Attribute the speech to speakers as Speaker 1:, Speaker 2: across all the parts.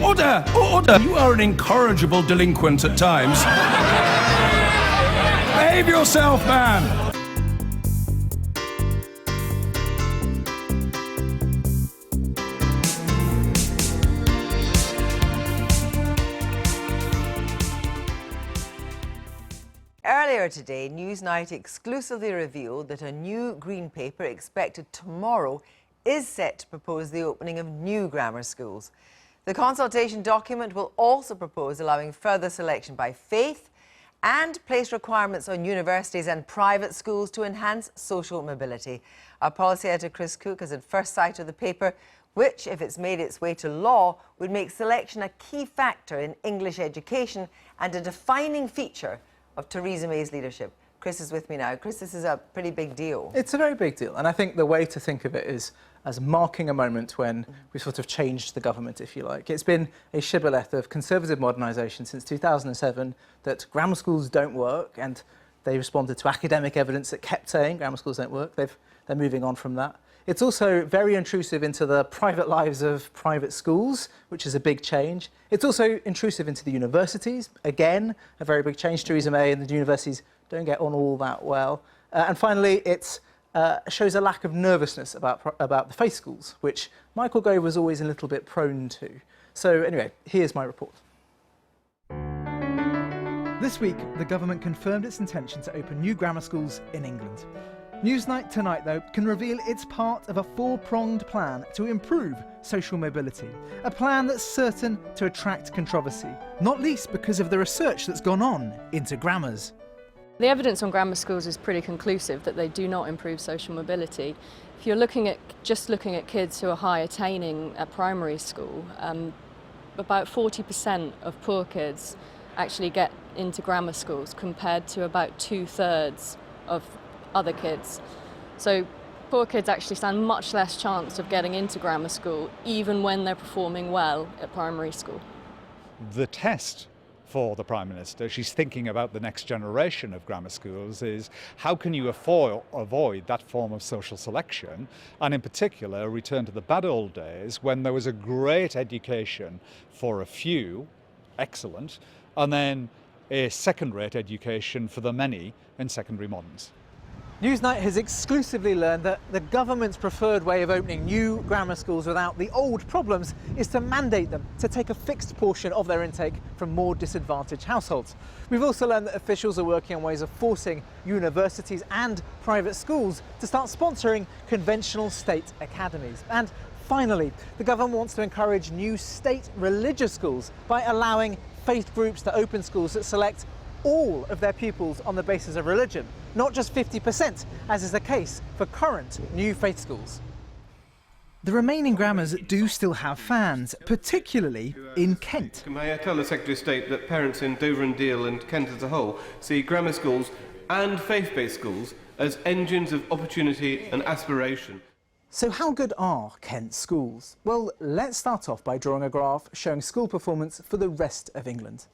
Speaker 1: Order! Order! You are an incorrigible delinquent at times. Behave yourself, man!
Speaker 2: Earlier today, Newsnight exclusively revealed that a new Green Paper expected tomorrow is set to propose the opening of new grammar schools. The consultation document will also propose allowing further selection by faith and place requirements on universities and private schools to enhance social mobility. Our policy editor Chris Cook has had first sight of the paper, which, if it's made its way to law, would make selection a key factor in English education and a defining feature of Theresa May's leadership. Chris is with me now. Chris, this is a pretty big deal.
Speaker 3: It's a very big deal, and I think the way to think of it is as marking a moment when we sort of changed the government, if you like. It's been a shibboleth of Conservative modernisation since 2007 that grammar schools don't work, and they responded to academic evidence that kept saying grammar schools don't work. They're moving on from that. It's also very intrusive into the private lives of private schools, which is a big change. It's also intrusive into the universities. Again, a very big change. Theresa May and the universities don't get on all that well. And finally, it shows a lack of nervousness about the faith schools, which Michael Gove was always a little bit prone to. So anyway, here's my report.
Speaker 4: This week, the government confirmed its intention to open new grammar schools in England. Newsnight tonight, though, can reveal it's part of a four-pronged plan to improve social mobility. A plan that's certain to attract controversy, not least because of the research that's gone on into grammars.
Speaker 5: The evidence on grammar schools is pretty conclusive that they do not improve social mobility. If you're just looking at kids who are high attaining at primary school, about 40% of poor kids actually get into grammar schools compared to about 2/3 of other kids. So poor kids actually stand much less chance of getting into grammar school even when they're performing well at primary school.
Speaker 6: The test for the Prime Minister, she's thinking about the next generation of grammar schools, is how can you avoid that form of social selection, and in particular return to the bad old days when there was a great education for a few, excellent, and then a second-rate education for the many in secondary moderns.
Speaker 3: Newsnight has exclusively learned that the government's preferred way of opening new grammar schools without the old problems is to mandate them to take a fixed portion of their intake from more disadvantaged households. We've also learned that officials are working on ways of forcing universities and private schools to start sponsoring conventional state academies. And finally, the government wants to encourage new state religious schools by allowing faith groups to open schools that select all of their pupils on the basis of religion, not just 50%, as is the case for current new faith schools.
Speaker 4: The remaining grammars do still have fans, particularly in Kent.
Speaker 7: May I tell the Secretary of State that parents in Dover and Deal and Kent as a whole see grammar schools and faith-based schools as engines of opportunity and aspiration.
Speaker 3: So how good are Kent schools? Well, let's start off by drawing a graph showing school performance for the rest of England.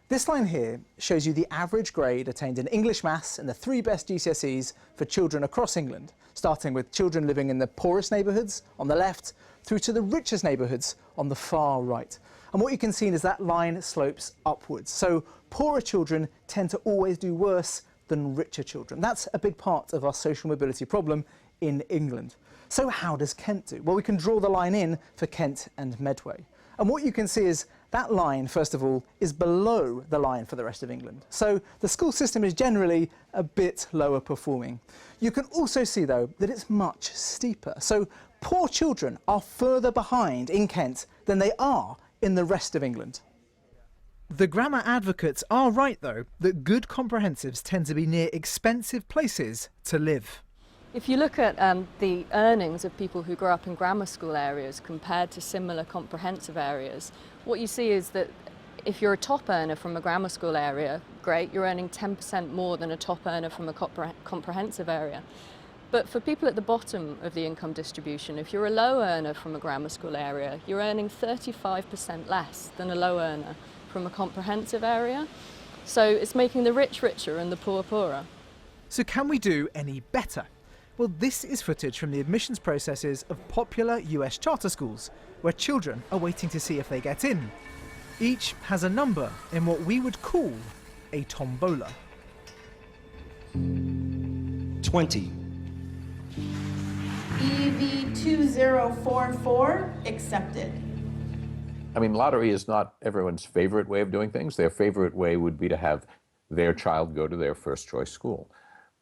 Speaker 3: This line here shows you the average grade attained in English, Maths and the 3 best GCSEs for children across England, starting with children living in the poorest neighbourhoods on the left through to the richest neighbourhoods on the far right. And what you can see is that line slopes upwards. So poorer children tend to always do worse than richer children. That's a big part of our social mobility problem in England. So how does Kent do? Well, we can draw the line in for Kent and Medway. And what you can see is that line, first of all, is below the line for the rest of England. So the school system is generally a bit lower performing. You can also see, though, that it's much steeper. So poor children are further behind in Kent than they are in the rest of England.
Speaker 4: The grammar advocates are right, though, that good comprehensives tend to be near expensive places to live.
Speaker 5: If you look at the earnings of people who grow up in grammar school areas compared to similar comprehensive areas, what you see is that if you're a top earner from a grammar school area, great, you're earning 10% more than a top earner from a comprehensive area. But for people at the bottom of the income distribution, if you're a low earner from a grammar school area, you're earning 35% less than a low earner from a comprehensive area. So it's making the rich richer and the poor poorer.
Speaker 4: So can we do any better? Well, this is footage from the admissions processes of popular US charter schools, where children are waiting to see if they get in. Each has a number in what we would call a tombola.
Speaker 8: 20.
Speaker 9: EV2044 accepted.
Speaker 10: I mean, lottery is not everyone's favorite way of doing things. Their favorite way would be to have their child go to their first choice school.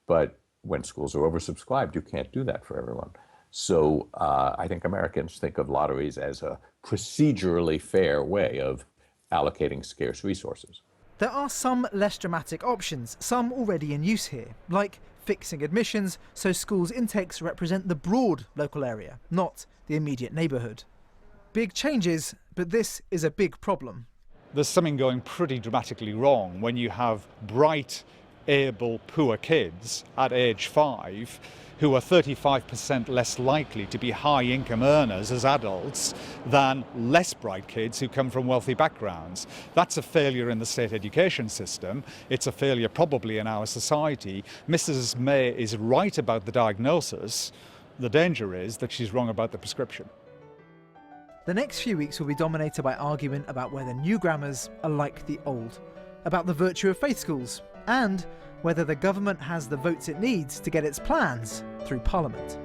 Speaker 10: But when schools are oversubscribed, you can't do that for everyone. So I think Americans think of lotteries as a procedurally fair way of allocating scarce resources.
Speaker 4: There are some less dramatic options, some already in use here, like fixing admissions so schools' intakes represent the broad local area, not the immediate neighbourhood. Big changes, but this is a big problem.
Speaker 6: There's something going pretty dramatically wrong when you have bright, able, poor kids at age 5 who are 35% less likely to be high-income earners as adults than less bright kids who come from wealthy backgrounds. That's a failure in the state education system. It's a failure probably in our society. Mrs. May is right about the diagnosis. The danger is that she's wrong about the prescription.
Speaker 4: The next few weeks will be dominated by argument about whether new grammars are like the old, about the virtue of faith schools, and whether the government has the votes it needs to get its plans through Parliament.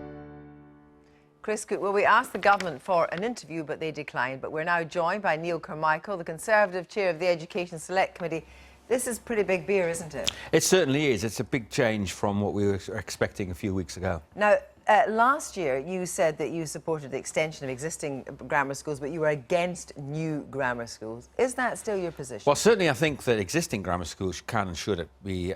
Speaker 2: Chris Cook, well, we asked the government for an interview, but they declined. But we're now joined by Neil Carmichael, the Conservative Chair of the Education Select Committee. This is pretty big beer, isn't it?
Speaker 11: It certainly is. It's a big change from what we were expecting a few weeks ago.
Speaker 2: Now, last year you said that you supported the extension of existing grammar schools, but you were against new grammar schools. Is that still your position?
Speaker 11: Well, certainly I think that existing grammar schools can and should be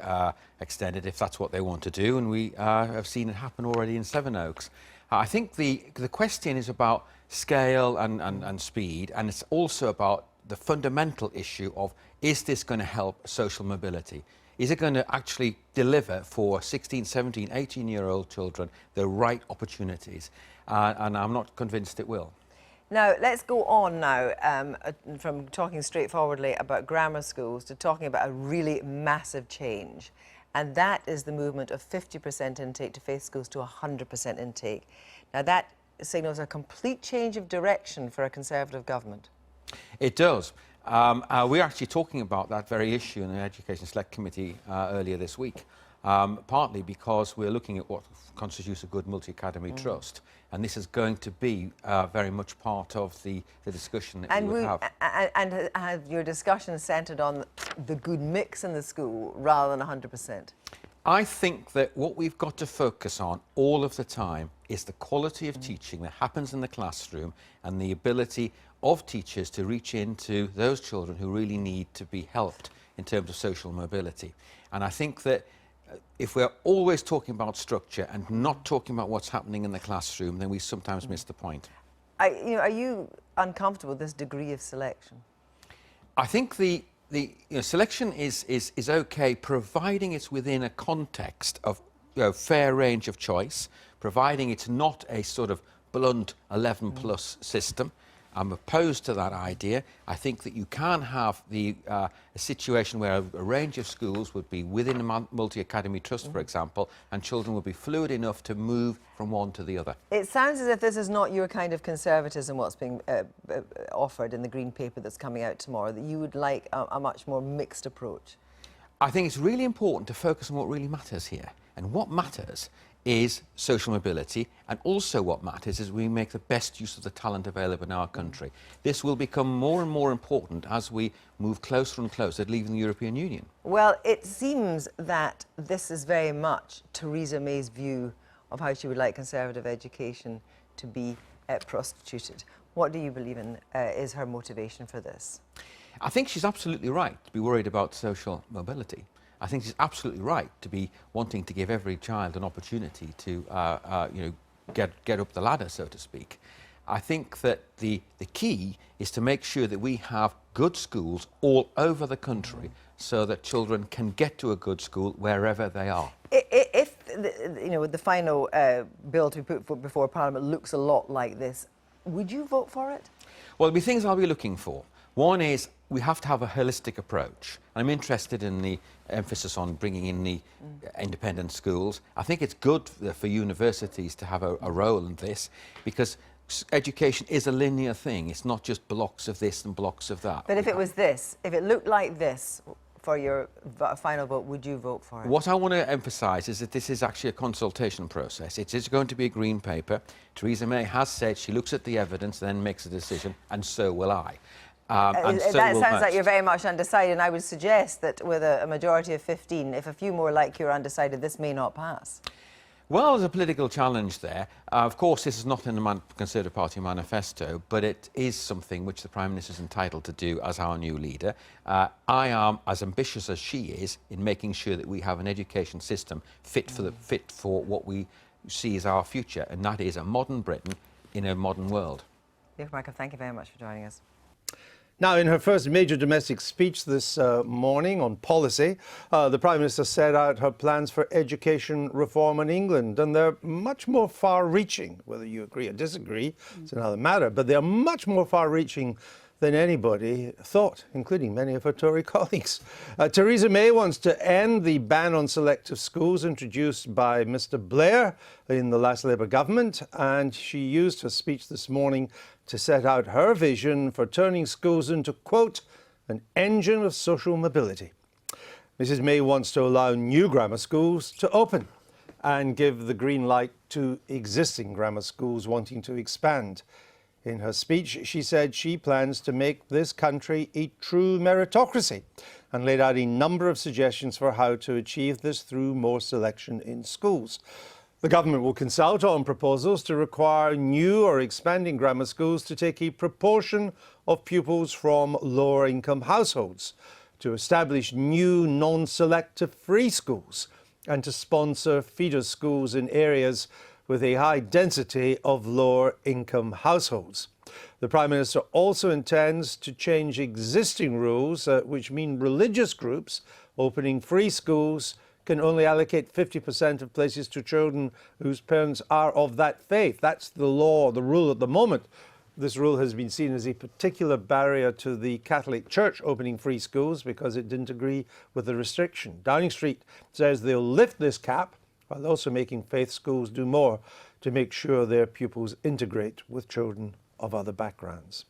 Speaker 11: extended if that's what they want to do, and we have seen it happen already in Sevenoaks. I think the question is about scale and speed, and it's also about the fundamental issue of, is this going to help social mobility? Is it going to actually deliver for 16, 17, 18-year-old children the right opportunities? And I'm not convinced it will.
Speaker 2: Now, let's go on now from talking straightforwardly about grammar schools to talking about a really massive change. And that is the movement of 50% intake to faith schools to 100% intake. Now, that signals a complete change of direction for a Conservative government.
Speaker 11: It does. We're actually talking about that very issue in the Education Select Committee earlier this week, partly because we're looking at what constitutes a good multi-academy trust, and this is going to be very much part of the discussion that we will have.
Speaker 2: And have your discussion centred on the good mix in the school rather than 100%?
Speaker 11: I think that what we've got to focus on all of the time is the quality of teaching that happens in the classroom and the ability of teachers to reach into those children who really need to be helped in terms of social mobility. And I think that if we're always talking about structure and not talking about what's happening in the classroom, then we sometimes miss the point.
Speaker 2: Are you uncomfortable with this degree of selection?
Speaker 11: I think the selection is okay, providing it's within a context of fair range of choice, providing it's not a sort of blunt 11+ system. I'm opposed to that idea. I think that you can have a situation where a range of schools would be within a multi-academy trust, for example, and children would be fluid enough to move from one to the other.
Speaker 2: It sounds as if this is not your kind of conservatism, what's being offered in the Green Paper that's coming out tomorrow, that you would like a much more mixed approach.
Speaker 11: I think it's really important to focus on what really matters here. And what matters is social mobility, and also what matters is we make the best use of the talent available in our country. This will become more and more important as we move closer and closer to leaving the European Union.
Speaker 2: Well, it seems that this is very much Theresa May's view of how she would like Conservative education to be prostituted. What do you believe in is her motivation for this?
Speaker 11: I think she's absolutely right to be worried about social mobility. I think she's absolutely right to be wanting to give every child an opportunity to get up the ladder, so to speak. I think that the key is to make sure that we have good schools all over the country so that children can get to a good school wherever they are.
Speaker 2: If the final bill to be put before Parliament looks a lot like this, would you vote for it?
Speaker 11: Well, there'll be things I'll be looking for. One is we have to have a holistic approach. I'm interested in the emphasis on bringing in the independent schools. I think it's good for universities to have a role in this, because education is a linear thing. It's not just blocks of this and blocks of that.
Speaker 2: But if it was this, if it looked like this for your final vote, would you vote for it?
Speaker 11: What I want to emphasise is that this is actually a consultation process. It is going to be a green paper. Theresa May has said she looks at the evidence, then makes a decision, and so will I.
Speaker 2: That sounds like you're very much undecided, and I would suggest that with a majority of 15, if a few more like you are undecided, this may not pass.
Speaker 11: Well, there's a political challenge there. Of course, this is not in the Conservative Party manifesto, but it is something which the Prime Minister is entitled to do as our new leader. I am as ambitious as she is in making sure that we have an education system fit for what we see as our future, and that is a modern Britain in a modern world.
Speaker 2: Michael, thank you very much for joining us.
Speaker 8: Now, in her first major domestic speech this morning on policy, the Prime Minister set out her plans for education reform in England, and they're much more far-reaching. Whether you agree or disagree, it's another matter, but they're much more far-reaching than anybody thought, including many of her Tory colleagues. Theresa May wants to end the ban on selective schools introduced by Mr. Blair in the last Labour government, and she used her speech this morning to set out her vision for turning schools into, quote, an engine of social mobility. Mrs. May wants to allow new grammar schools to open and give the green light to existing grammar schools wanting to expand. In her speech, she said she plans to make this country a true meritocracy and laid out a number of suggestions for how to achieve this through more selection in schools. The government will consult on proposals to require new or expanding grammar schools to take a proportion of pupils from lower income households, to establish new non-selective free schools, and to sponsor feeder schools in areas with a high density of lower income households. The Prime Minister also intends to change existing rules, which mean religious groups opening free schools can only allocate 50% of places to children whose parents are of that faith. That's the law, the rule at the moment. This rule has been seen as a particular barrier to the Catholic Church opening free schools because it didn't agree with the restriction. Downing Street says they'll lift this cap while also making faith schools do more to make sure their pupils integrate with children of other backgrounds.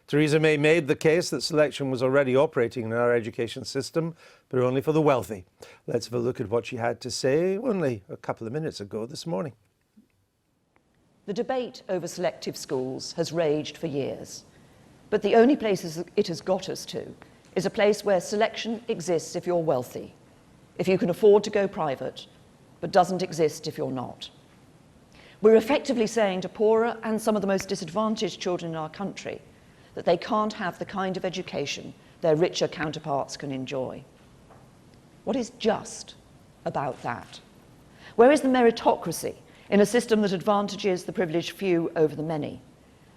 Speaker 8: Theresa May made the case that selection was already operating in our education system, but only for the wealthy. Let's have a look at what she had to say only a couple of minutes ago this morning.
Speaker 9: The debate over selective schools has raged for years, but the only place it has got us to is a place where selection exists if you're wealthy, if you can afford to go private, but doesn't exist if you're not. We're effectively saying to poorer and some of the most disadvantaged children in our country that they can't have the kind of education their richer counterparts can enjoy. What is just about that? Where is the meritocracy in a system that advantages the privileged few over the many?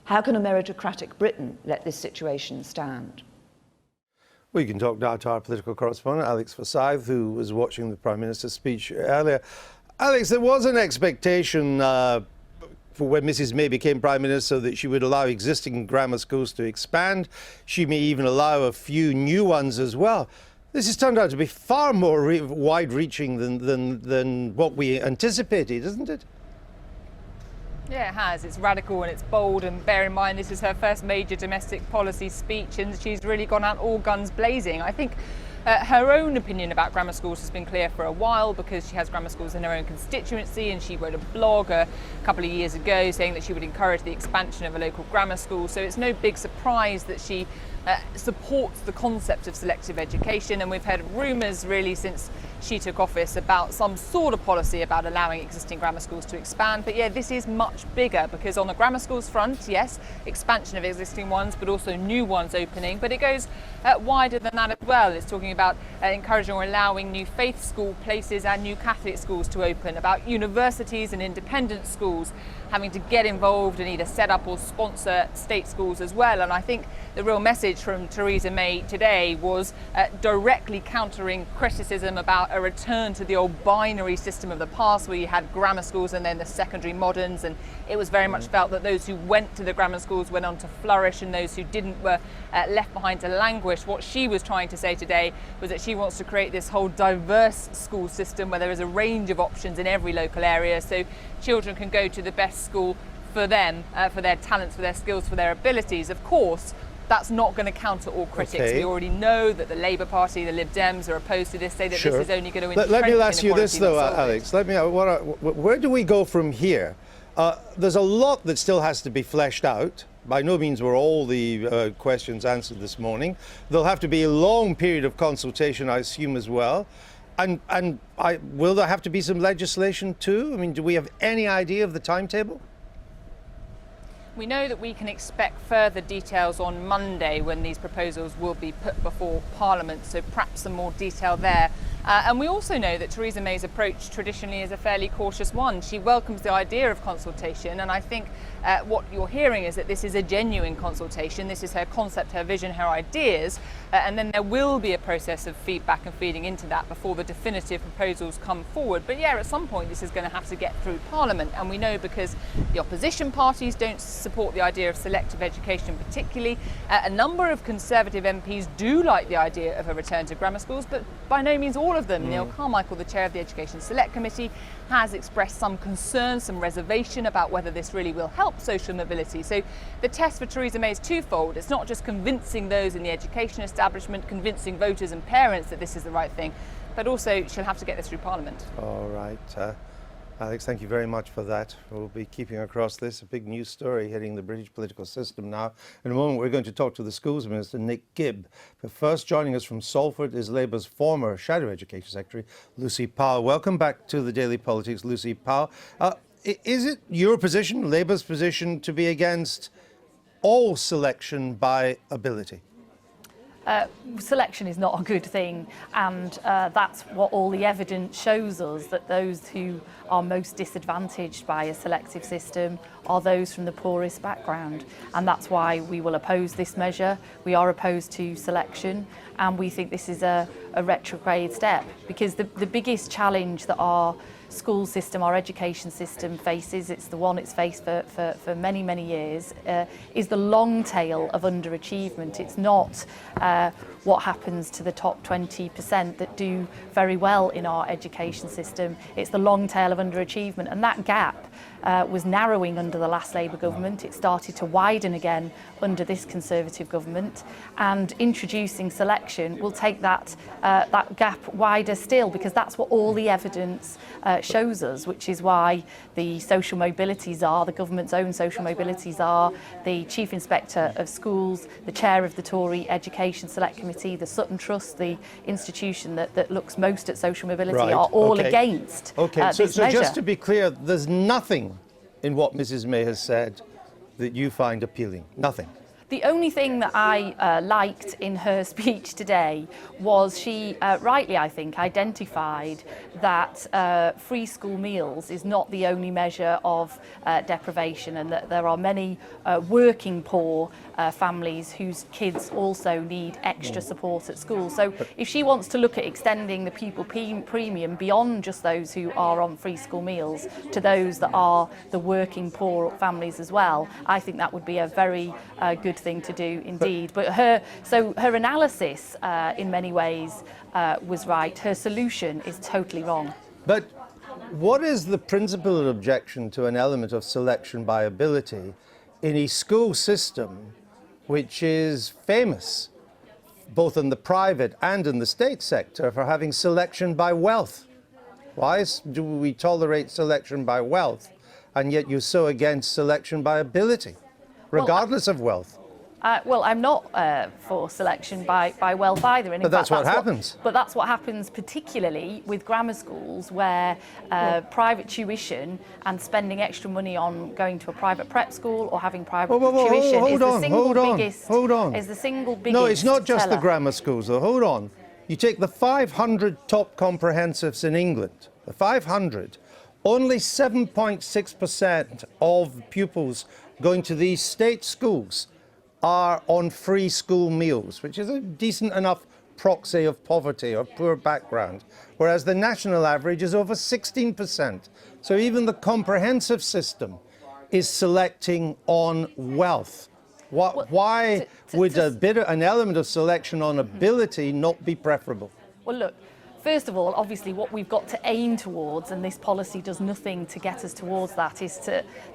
Speaker 9: How can a meritocratic Britain let this situation stand?
Speaker 8: We can talk now to our political correspondent, Alex Forsyth, who was watching the Prime Minister's speech earlier. Alex, there was an expectation for when Mrs. May became Prime Minister that she would allow existing grammar schools to expand. She may even allow a few new ones as well. This has turned out to be far more wide-reaching than what we anticipated, isn't it?
Speaker 12: Yeah, it has. It's radical and it's bold, and bear in mind this is her first major domestic policy speech and she's really gone out all guns blazing. I think her own opinion about grammar schools has been clear for a while because she has grammar schools in her own constituency, and she wrote a blog a couple of years ago saying that she would encourage the expansion of a local grammar school. So it's no big surprise that she supports the concept of selective education, and we've heard rumours really since she took office about some sort of policy about allowing existing grammar schools to expand. But yeah, this is much bigger because on the grammar schools front, yes, expansion of existing ones, but also new ones opening. But it goes wider than that as well. It's talking about encouraging or allowing new faith school places and new Catholic schools to open, about universities and independent schools having to get involved and either set up or sponsor state schools as well. And I think the real message from Theresa May today was directly countering criticism about a return to the old binary system of the past, where you had grammar schools and then the secondary moderns, and it was very much felt that those who went to the grammar schools went on to flourish and those who didn't were left behind to languish. What she was trying to say today was that she wants to create this whole diverse school system where there is a range of options in every local area, so children can go to the best school for them, for their talents, for their skills, for their abilities. Of course, that's not going to counter all critics.
Speaker 8: Okay.
Speaker 12: We already know that the Labour Party, the Lib Dems are opposed to this, say that
Speaker 8: Sure.
Speaker 12: this is only going to entrench
Speaker 8: Let me ask you this,
Speaker 12: inequality,
Speaker 8: though,
Speaker 12: not solve it.
Speaker 8: Alex. Where do we go from here? There's a lot that still has to be fleshed out. By no means were all the questions answered this morning. There'll have to be a long period of consultation, I assume, as well. And will there have to be some legislation too? I mean, do we have any idea of the timetable?
Speaker 12: We know that we can expect further details on Monday when these proposals will be put before Parliament, so perhaps some more detail there. And we also know that Theresa May's approach traditionally is a fairly cautious one. She welcomes the idea of consultation, and I think what you're hearing is that this is a genuine consultation. This is her concept, her vision, her ideas, and then there will be a process of feedback and feeding into that before the definitive proposals come forward. But yeah, at some point this is going to have to get through Parliament, and we know because the opposition parties don't support the idea of selective education particularly. A number of Conservative MPs do like the idea of a return to grammar schools, but by no means all of them. Neil Carmichael, the chair of the Education Select Committee, has expressed some concern, some reservation about whether this really will help social mobility. So the test for Theresa May is twofold. It's not just convincing those in the education establishment, convincing voters and parents that this is the right thing, but also she'll have to get this through Parliament.
Speaker 8: All right. Alex, thank you very much for that. We'll be keeping across this. A big news story hitting the British political system now. In a moment, we're going to talk to the Schools Minister, Nick Gibb. But first, joining us from Salford is Labour's former Shadow Education Secretary, Lucy Powell. Welcome back to the Daily Politics, Lucy Powell. Is it your position, Labour's position, to be against all selection by ability?
Speaker 13: Selection is not a good thing, and that's what all the evidence shows us, that those who are most disadvantaged by a selective system are those from the poorest background, and that's why we will oppose this measure. We are opposed to selection, and we think this is a retrograde step, because the biggest challenge that our school system, our education system faces, it's the one it's faced for many, many years, is the long tail of underachievement. It's not what happens to the top 20% that do very well in our education system. It's the long tail of underachievement, and that gap was narrowing under the last Labour government. It started to widen again under this Conservative government, and introducing selection will take that gap wider still, because that's what all the evidence shows us, which is why the social mobilities are, the government's own social mobilities are, the Chief Inspector of Schools, the Chair of the Tory Education Select Committee, the Sutton Trust, the institution that looks most at social mobility, are all against this measure.
Speaker 8: Just to be clear, there's nothing in what Mrs May has said that you find appealing? Nothing?
Speaker 13: The only thing that I liked in her speech today was she rightly, I think, identified that free school meals is not the only measure of deprivation, and that there are many working poor families whose kids also need extra support at school. So if she wants to look at extending the pupil premium beyond just those who are on free school meals to those that are the working poor families as well, I think that would be a very good thing to do indeed. But her analysis in many ways was right. Her solution is totally wrong.
Speaker 8: But what is the principal objection to an element of selection by ability in a school system which is famous, both in the private and in the state sector, for having selection by wealth? Why do we tolerate selection by wealth, and yet you're so against selection by ability, regardless of wealth?
Speaker 13: Well, I'm not for selection by wealth either. And
Speaker 8: but that's what happens.
Speaker 13: But that's what happens particularly with grammar schools, where private tuition and spending extra money on going to a private prep school or having private tuition is the single biggest.
Speaker 8: Hold on.
Speaker 13: Is the single biggest.
Speaker 8: No, it's not just the
Speaker 13: teller.
Speaker 8: grammar schools, though. Hold on. You take the 500 top comprehensives in England, the 500, only 7.6% of pupils going to these state schools are on free school meals, which is a decent enough proxy of poverty or poor background, whereas the national average is over 16%. So even the comprehensive system is selecting on wealth. Why would an element of selection on ability not be preferable?
Speaker 13: Well, look, first of all, obviously what we've got to aim towards, and this policy does nothing to get us towards that, is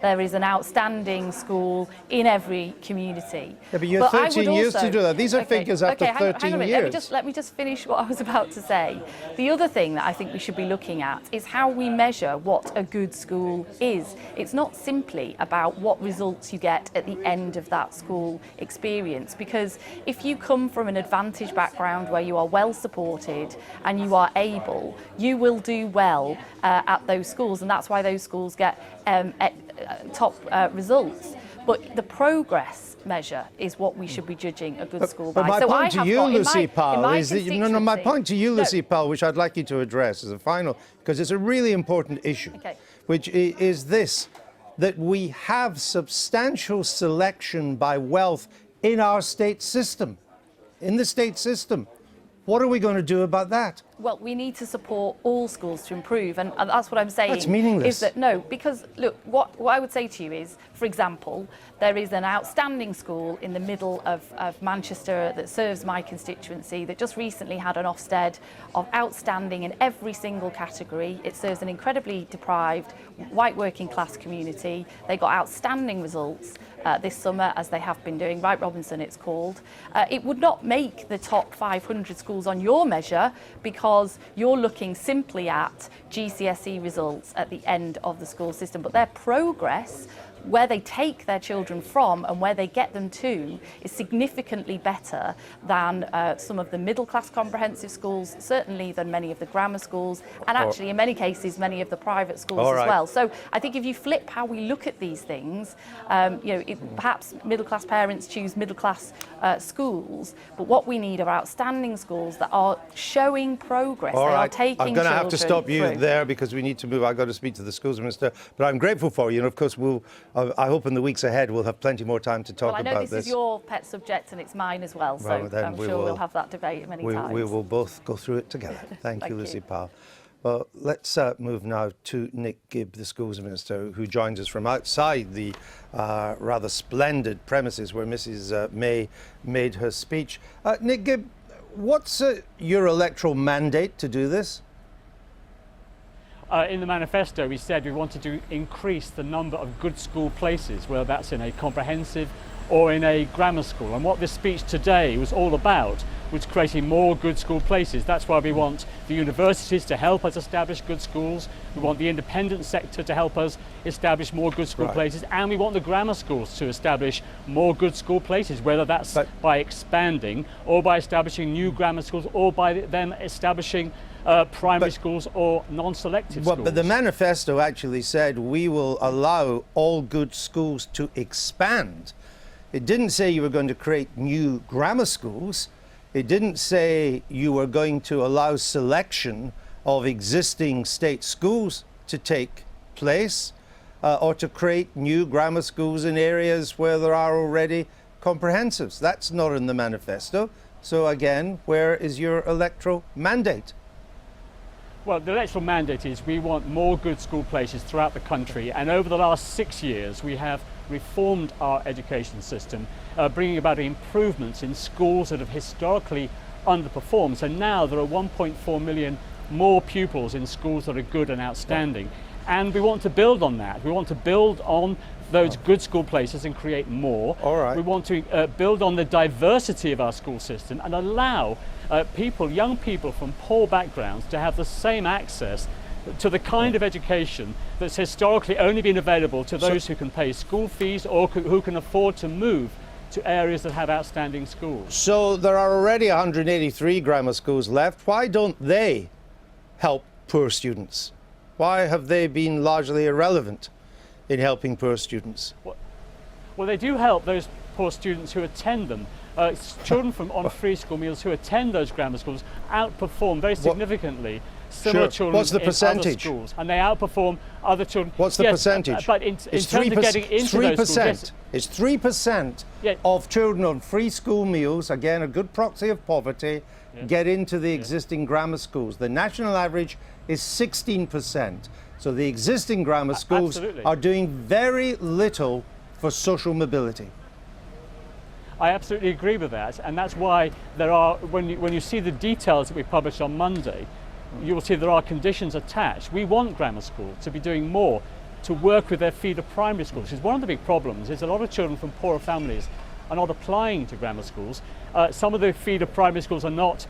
Speaker 13: there is an outstanding school in every community.
Speaker 8: Yeah, but you have 13 years to do that. These are figures after 13 years.
Speaker 13: Let me just finish what I was about to say. The other thing that I think we should be looking at is how we measure what a good school is. It's not simply about what results you get at the end of that school experience, because if you come from an advantaged background where you are well supported and you are able, you will do well at those schools, and that's why those schools get top results. But the progress measure is what we should be judging a good school by.
Speaker 8: But my point to you, Lucy Powell, is that my point to you, Lucy Powell, which I'd like you to address as a final, because it's a really important issue, which is this: that we have substantial selection by wealth in our state system, in the state system. What are we going to do about that?
Speaker 13: Well, we need to support all schools to improve, and that's what I'm saying.
Speaker 8: That's meaningless.
Speaker 13: Is that no? Because look, what I would say to you is, for example, there is an outstanding school in the middle of Manchester that serves my constituency that just recently had an Ofsted of outstanding in every single category. It serves an incredibly deprived white working class community. They got outstanding results this summer, as they have been doing. Wright Robinson, it's called. It would not make the top 500 schools on your measure because you're looking simply at GCSE results at the end of the school system, but their progress, where they take their children from and where they get them to, is significantly better than some of the middle class comprehensive schools, certainly than many of the grammar schools, and actually in many cases many of the private schools as well. So I think if you flip how we look at these things, perhaps middle class parents choose middle class schools, but what we need are outstanding schools that are showing progress.
Speaker 8: All
Speaker 13: they
Speaker 8: right.
Speaker 13: are taking
Speaker 8: I'm going to have to stop you
Speaker 13: through.
Speaker 8: there because we need to move. I've got to speak to the schools minister, but I'm grateful for you, and of course I hope in the weeks ahead we'll have plenty more time to talk about this.
Speaker 13: Well, I know this is your pet subject and it's mine as well, so I'm sure we'll have that debate many times.
Speaker 8: We will both go through it together. Thank you, Lucy Powell. Well, let's move now to Nick Gibb, the Schools Minister, who joins us from outside the rather splendid premises where Mrs May made her speech. Nick Gibb, what's your electoral mandate to do this?
Speaker 14: In the manifesto, we said we wanted to increase the number of good school places, whether that's in a comprehensive or in a grammar school. And what this speech today was all about was creating more good school places. That's why we want the universities to help us establish good schools. We want the independent sector to help us establish more good school places. And we want the grammar schools to establish more good school places, whether that's by expanding or by establishing new grammar schools or by them establishing primary schools or non-selective schools.
Speaker 8: But the manifesto actually said we will allow all good schools to expand. It didn't say you were going to create new grammar schools. It didn't say you were going to allow selection of existing state schools to take place or to create new grammar schools in areas where there are already comprehensives. That's not in the manifesto. So again, where is your electoral mandate?
Speaker 14: Well, the electoral mandate is we want more good school places throughout the country, and over the last 6 years we have reformed our education system, bringing about improvements in schools that have historically underperformed. So now there are 1.4 million more pupils in schools that are good and outstanding, and we want to build on that. We want to build on those good school places and create more. We want to build on the diversity of our school system and allow young people from poor backgrounds to have the same access to the kind of education that's historically only been available to those who can pay school fees or who can afford to move to areas that have outstanding schools.
Speaker 8: So there are already 183 grammar schools left. Why don't they help poor students? Why have they been largely irrelevant in helping poor students?
Speaker 14: Well, they do help those poor students who attend them, Children on free school meals who attend those grammar schools outperform very significantly similar children
Speaker 8: What's the
Speaker 14: in
Speaker 8: percentage?
Speaker 14: other schools, and they outperform other children.
Speaker 8: What's the percentage?
Speaker 14: But in terms of getting into those schools, yes,
Speaker 8: it's 3% of children on free school meals, again a good proxy of poverty, get into the existing grammar schools. The national average is 16%. So the existing grammar schools are doing very little for social mobility.
Speaker 14: I absolutely agree with that, and that's why there are, when you see the details that we published on Monday, you will see there are conditions attached. We want grammar schools to be doing more to work with their feeder primary schools. Because one of the big problems is a lot of children from poorer families are not applying to grammar schools. Some of the feeder primary schools are not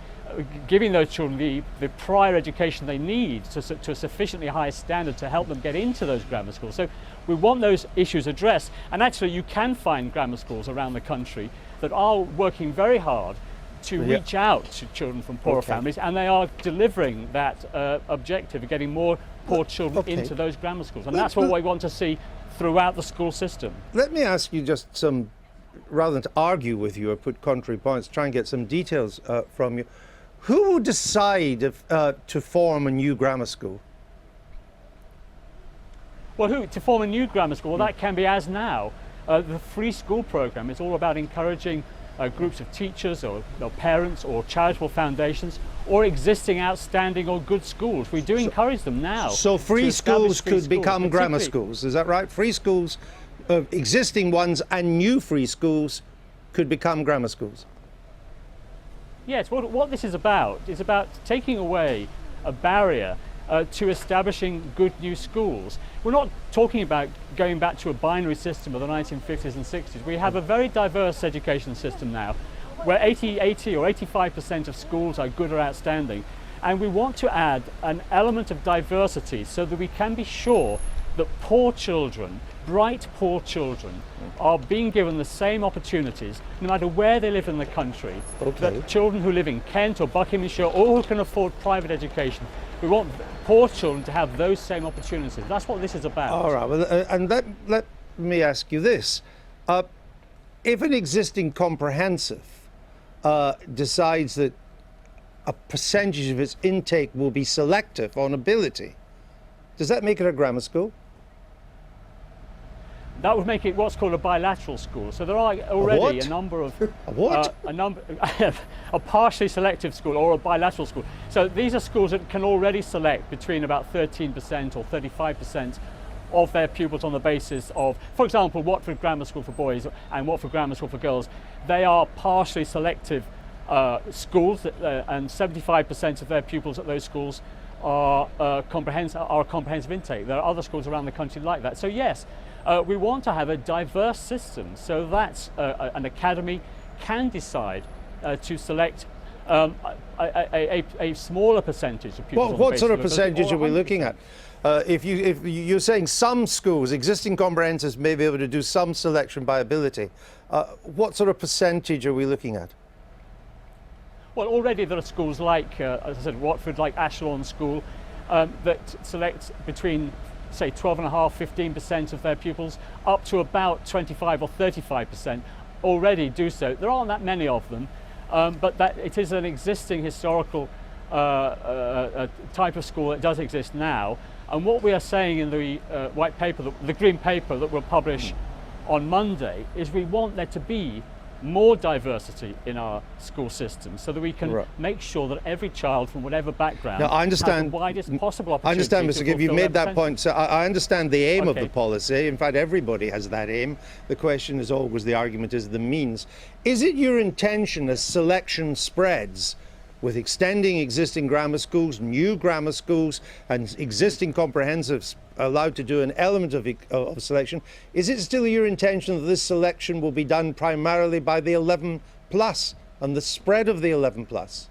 Speaker 14: giving those children the prior education they need to a sufficiently high standard to help them get into those grammar schools. So we want those issues addressed, and actually you can find grammar schools around the country that are working very hard to reach out to children from poorer families, and they are delivering that objective of getting more poor children into those grammar schools, and that's what we want to see throughout the school system.
Speaker 8: Let me ask you just some, rather than to argue with you or put contrary points, try and get some details from you. Who will decide if, to form a new grammar school?
Speaker 14: Well, to form a new grammar school? Well, that can be as now. The free school program is all about encouraging groups of teachers or parents or charitable foundations or existing outstanding or good schools. We do encourage them now.
Speaker 8: So free schools could become grammar schools, is that right? Free schools, existing ones and new free schools could become grammar schools.
Speaker 14: Yes, what this is about taking away a barrier to establishing good new schools. We're not talking about going back to a binary system of the 1950s and 60s. We have a very diverse education system now, where 80 or 85% of schools are good or outstanding. And we want to add an element of diversity so that we can be sure that poor children, bright poor children, are being given the same opportunities no matter where they live in the country. That children who live in Kent or Buckinghamshire or who can afford private education, we want poor children to have those same opportunities. That's what this is about.
Speaker 8: All right, well, and let me ask you this. If an existing comprehensive decides that a percentage of its intake will be selective on ability, does that make it a grammar school?
Speaker 14: That would make it what's called a bilateral school. So there are already a number of a partially selective school or a bilateral school. So these are schools that can already select between about 13% or 35% of their pupils on the basis of, for example, Watford Grammar School for boys and Watford Grammar School for girls. They are partially selective schools, and 75% of their pupils at those schools are a comprehensive intake. There are other schools around the country like that. So yes, we want to have a diverse system so that an academy can decide to select a smaller percentage of pupils.
Speaker 8: What sort of percentage are we looking at? If you're saying some schools, existing comprehensives, may be able to do some selection by ability, what sort of percentage are we looking at?
Speaker 14: Well, already there are schools like, as I said, Watford, like Ashlorn School, that select between, say, 12.5–15% of their pupils, up to about 25 or 35% already do so. There aren't that many of them, but that it is an existing historical type of school that does exist now. And what we are saying in the white paper, the green paper that we'll publish on Monday, is we want there to be more diversity in our school system so that we can make sure that every child from whatever background has the widest possible opportunity.
Speaker 8: I understand, Mr. Gibb, you've made that point. So I understand the aim of the policy. In fact, everybody has that aim. The question is always, the argument is the means. Is it your intention as selection spreads, with extending existing grammar schools, new grammar schools, and existing comprehensives allowed to do an element of selection, is it still your intention that this selection will be done primarily by the 11 plus and the spread of the 11 plus?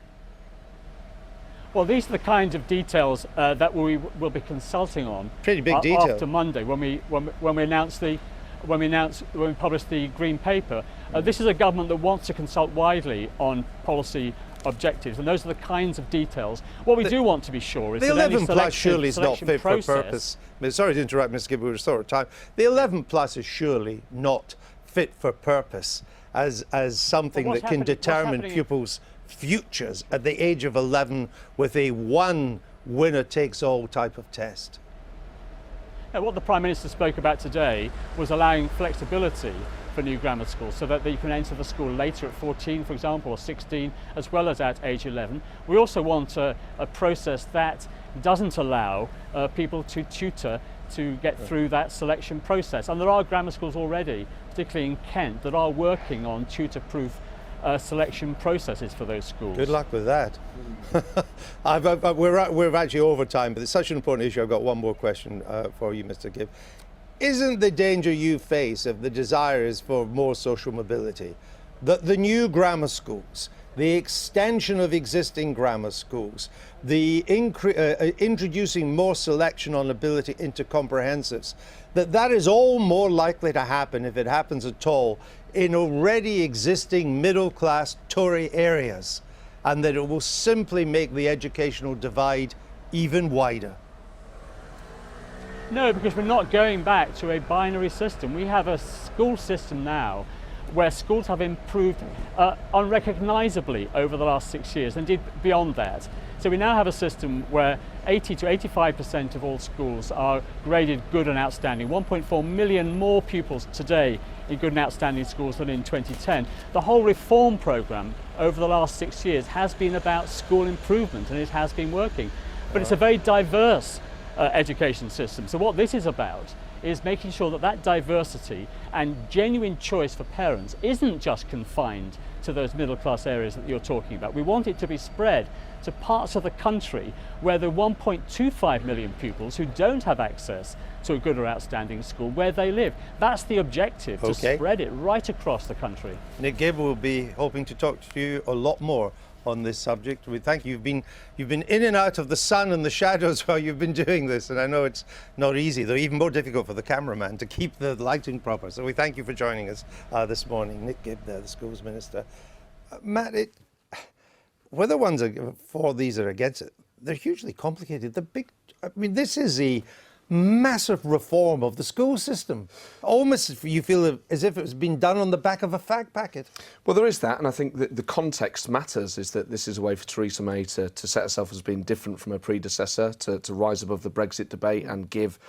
Speaker 14: Well, these are the kinds of details that we will be consulting on.
Speaker 8: Pretty big detail.
Speaker 14: After Monday, when we publish the green paper. This is a government that wants to consult widely on policy objectives, and those are the kinds of details. What we do want to be sure is
Speaker 8: the
Speaker 14: that
Speaker 8: 11 plus surely is not fit for purpose. Sorry to interrupt, Mr. Gibb, we're short of time. The 11 plus is surely not fit for purpose. as something that can determine pupils' futures at the age of 11 with a one winner-takes-all type of test.
Speaker 14: Now, what the Prime Minister spoke about today was allowing flexibility for new grammar schools so that they can enter the school later at 14, for example, or 16, as well as at age 11. We also want a process that doesn't allow people to tutor to get through that selection process. And there are grammar schools already, particularly in Kent, that are working on tutor-proof selection processes for those schools.
Speaker 8: Good luck with that. We're actually over time, but it's such an important issue. I've got one more question for you, Mr. Gibb. Isn't the danger you face of the desires for more social mobility that the new grammar schools, the extension of existing grammar schools, the introducing more selection on ability into comprehensives, that is all more likely to happen, if it happens at all, in already existing middle-class Tory areas, and that it will simply make the educational divide even wider?
Speaker 14: No, because we're not going back to a binary system. We have a school system now where schools have improved unrecognisably over the last 6 years, indeed beyond that. So we now have a system where 80 to 85% of all schools are graded good and outstanding. 1.4 million more pupils today in good and outstanding schools than in 2010. The whole reform programme over the last 6 years has been about school improvement, and it has been working. But it's a very diverse education system. So what this is about is making sure that that diversity and genuine choice for parents isn't just confined to those middle class areas that you're talking about. We want it to be spread to parts of the country where there are 1.25 million pupils who don't have access to a good or outstanding school where they live. That's the objective, to spread it right across the country.
Speaker 8: Nick Gibb will be hoping to talk to you a lot more on this subject. We thank you. You've been in and out of the sun and the shadows while you've been doing this, and I know it's not easy, though even more difficult for the cameraman to keep the lighting proper. So we thank you for joining us this morning. Nick Gibb there, the Schools Minister. Matt, whether ones are for these or against it, they're hugely complicated. This is a massive reform of the school system. Almost you feel as if it's been done on the back of a fag packet.
Speaker 15: Well, there is that, and I think that the context matters, is that this is a way for Theresa May to set herself as being different from her predecessor, to rise above the Brexit debate and give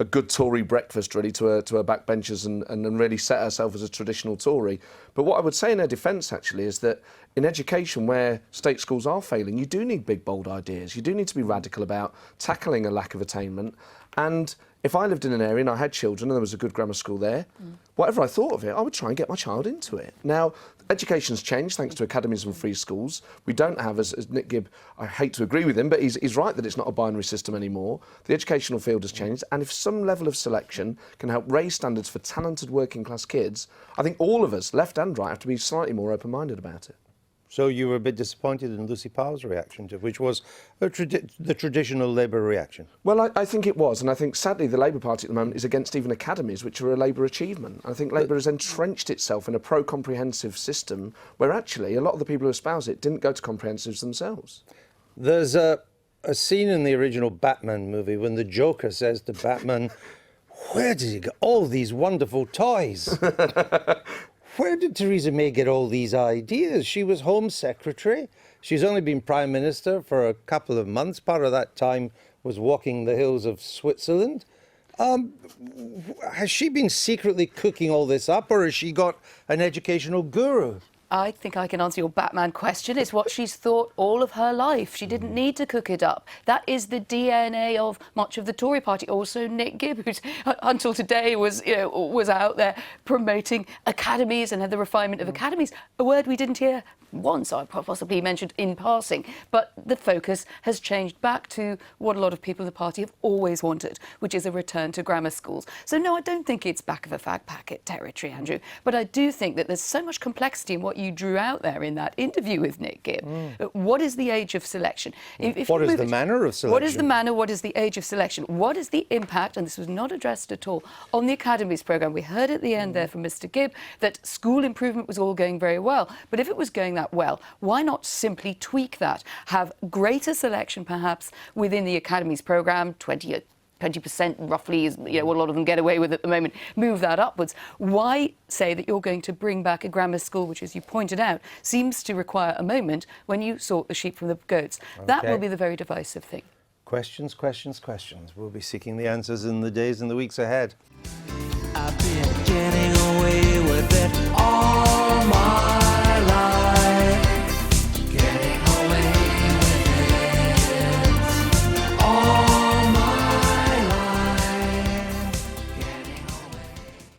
Speaker 15: a good Tory breakfast really to her backbenchers and really set herself as a traditional Tory. But what I would say in her defence actually is that in education where state schools are failing, you do need big, bold ideas. You do need to be radical about tackling a lack of attainment. And if I lived in an area and I had children and there was a good grammar school there, whatever I thought of it, I would try and get my child into it. Now, education's changed thanks to academies and free schools. We don't have, as Nick Gibb, I hate to agree with him, but he's right that it's not a binary system anymore. The educational field has changed, and if some level of selection can help raise standards for talented working class kids, I think all of us, left and right, have to be slightly more open-minded about it.
Speaker 8: So you were a bit disappointed in Lucy Powell's reaction to it, which was the traditional Labour reaction.
Speaker 15: Well, I think it was, and I think sadly the Labour Party at the moment is against even academies, which are a Labour achievement. I think Labour has entrenched itself in a pro-comprehensive system where actually a lot of the people who espouse it didn't go to comprehensives themselves.
Speaker 8: There's a scene in the original Batman movie when the Joker says to Batman, "Where did you get all these wonderful toys?" Where did Theresa May get all these ideas? She was Home Secretary. She's only been Prime Minister for a couple of months. Part of that time was walking the hills of Switzerland. Has she been secretly cooking all this up, or has she got an educational guru?
Speaker 16: I think I can answer your Batman question. It's what she's thought all of her life. She didn't need to cook it up. That is the DNA of much of the Tory party. Also Nick Gibb, who until today was out there promoting academies and had the refinement of academies, a word we didn't hear once, I possibly mentioned in passing. But the focus has changed back to what a lot of people in the party have always wanted, which is a return to grammar schools. So no, I don't think it's back of a fag packet territory, Andrew. But I do think that there's so much complexity in what you drew out there in that interview with Nick Gibb. What is the age of selection?
Speaker 8: What is the manner of selection?
Speaker 16: What is the manner? What is the age of selection? What is the impact, and this was not addressed at all, on the academies programme? We heard at the end there from Mr Gibb that school improvement was all going very well. But if it was going that well, why not simply tweak that? Have greater selection perhaps within the academies programme, 20 20% roughly is what a lot of them get away with at the moment, move that upwards. Why say that you're going to bring back a grammar school, which, as you pointed out, seems to require a moment when you sort the sheep from the goats?
Speaker 8: Okay.
Speaker 16: That will be the very divisive thing.
Speaker 8: Questions, questions, questions. We'll be seeking the answers in the days and the weeks ahead.
Speaker 17: I've been getting away with it.